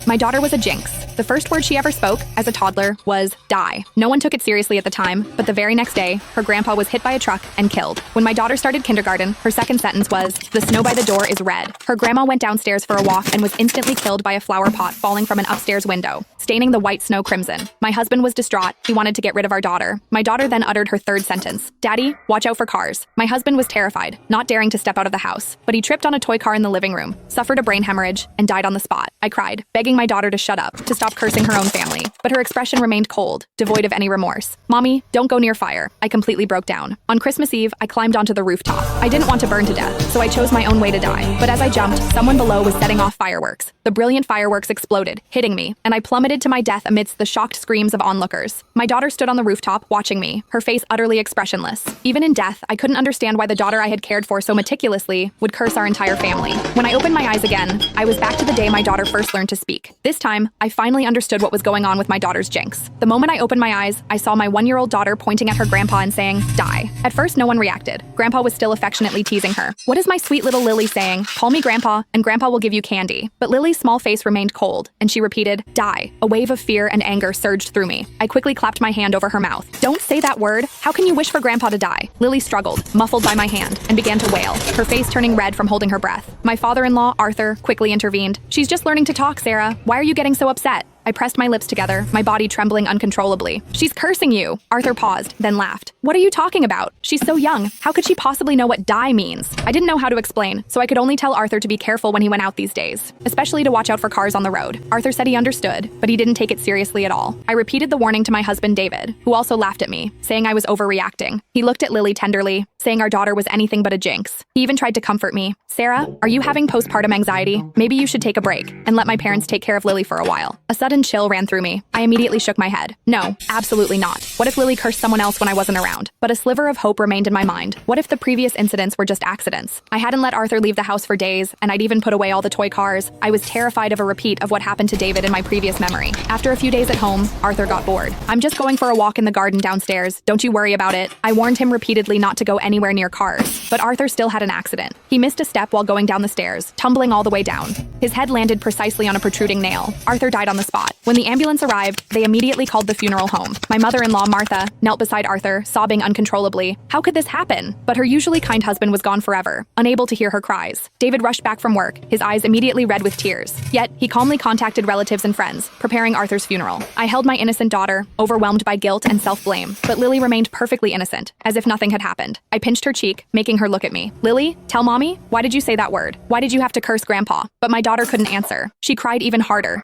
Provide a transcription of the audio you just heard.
My daughter was a jinx. The first word she ever spoke, as a toddler, was die. No one took it seriously at the time, but the very next day, her grandpa was hit by a truck and killed. When my daughter started kindergarten, her second sentence was, the snow by the door is red. Her grandma went downstairs for a walk and was instantly killed by a flower pot falling from an upstairs window, staining the white snow crimson. My husband was distraught. He wanted to get rid of our daughter. My daughter then uttered her third sentence, Daddy, watch out for cars. My husband was terrified, not daring to step out of the house, but he tripped on a toy car in the living room, suffered a brain hemorrhage, and died on the spot. I cried, begging my daughter to shut up, to stop cursing her own family, but her expression remained cold, devoid of any remorse. Mommy, don't go near fire. I completely broke down. On Christmas Eve, I climbed onto the rooftop. I didn't want to burn to death, so I chose my own way to die. But as I jumped, someone below was setting off fireworks. The brilliant fireworks exploded, hitting me, and I plummeted to my death amidst the shocked screams of onlookers. My daughter stood on the rooftop, watching me, her face utterly expressionless. Even in death, I couldn't understand why the daughter I had cared for so meticulously would curse our entire family. When I opened my eyes again, I was back to the day my daughter first learned to speak. This time, I finally understood what was going on with my daughter's jinx. The moment I opened my eyes, I saw my 1-year-old daughter pointing at her grandpa and saying, die. At first, no one reacted. Grandpa was still affectionately teasing her. What is my sweet little Lily saying? Call me Grandpa, and Grandpa will give you candy. But Lily's small face remained cold, and she repeated, die. A wave of fear and anger surged through me. I quickly clapped my hand over her mouth. Don't say that word. How can you wish for Grandpa to die? Lily struggled, muffled by my hand, and began to wail, her face turning red from holding her breath. My father-in-law, Arthur, quickly intervened. She's just learning to talk, Sarah. Why are you getting so upset? I pressed my lips together, my body trembling uncontrollably. She's cursing you. Arthur paused, then laughed. What are you talking about? She's so young. How could she possibly know what die means? I didn't know how to explain, so I could only tell Arthur to be careful when he went out these days, especially to watch out for cars on the road. Arthur said he understood, but he didn't take it seriously at all. I repeated the warning to my husband, David, who also laughed at me, saying I was overreacting. He looked at Lily tenderly, saying our daughter was anything but a jinx. He even tried to comfort me. Sarah, are you having postpartum anxiety? Maybe you should take a break and let my parents take care of Lily for a while. A sudden chill ran through me. I immediately shook my head. No, absolutely not. What if Lily cursed someone else when I wasn't around? But a sliver of hope remained in my mind. What if the previous incidents were just accidents? I hadn't let Arthur leave the house for days, and I'd even put away all the toy cars. I was terrified of a repeat of what happened to David in my previous memory. After a few days at home, Arthur got bored. I'm just going for a walk in the garden downstairs. Don't you worry about it. I warned him repeatedly not to go anywhere near cars, but Arthur still had an accident. He missed a step while going down the stairs, tumbling all the way down. His head landed precisely on a protruding nail. Arthur died on the spot. When the ambulance arrived, they immediately called the funeral home. My mother-in-law, Martha, knelt beside Arthur, sobbing uncontrollably. How could this happen? But her usually kind husband was gone forever, unable to hear her cries. David rushed back from work, his eyes immediately red with tears. Yet, he calmly contacted relatives and friends, preparing Arthur's funeral. I held my innocent daughter, overwhelmed by guilt and self-blame, but Lily remained perfectly innocent, as if nothing had happened. I pinched her cheek, making her look at me. Lily, tell mommy, why did you say that word? Why did you have to curse Grandpa? But my daughter couldn't answer. She cried even harder,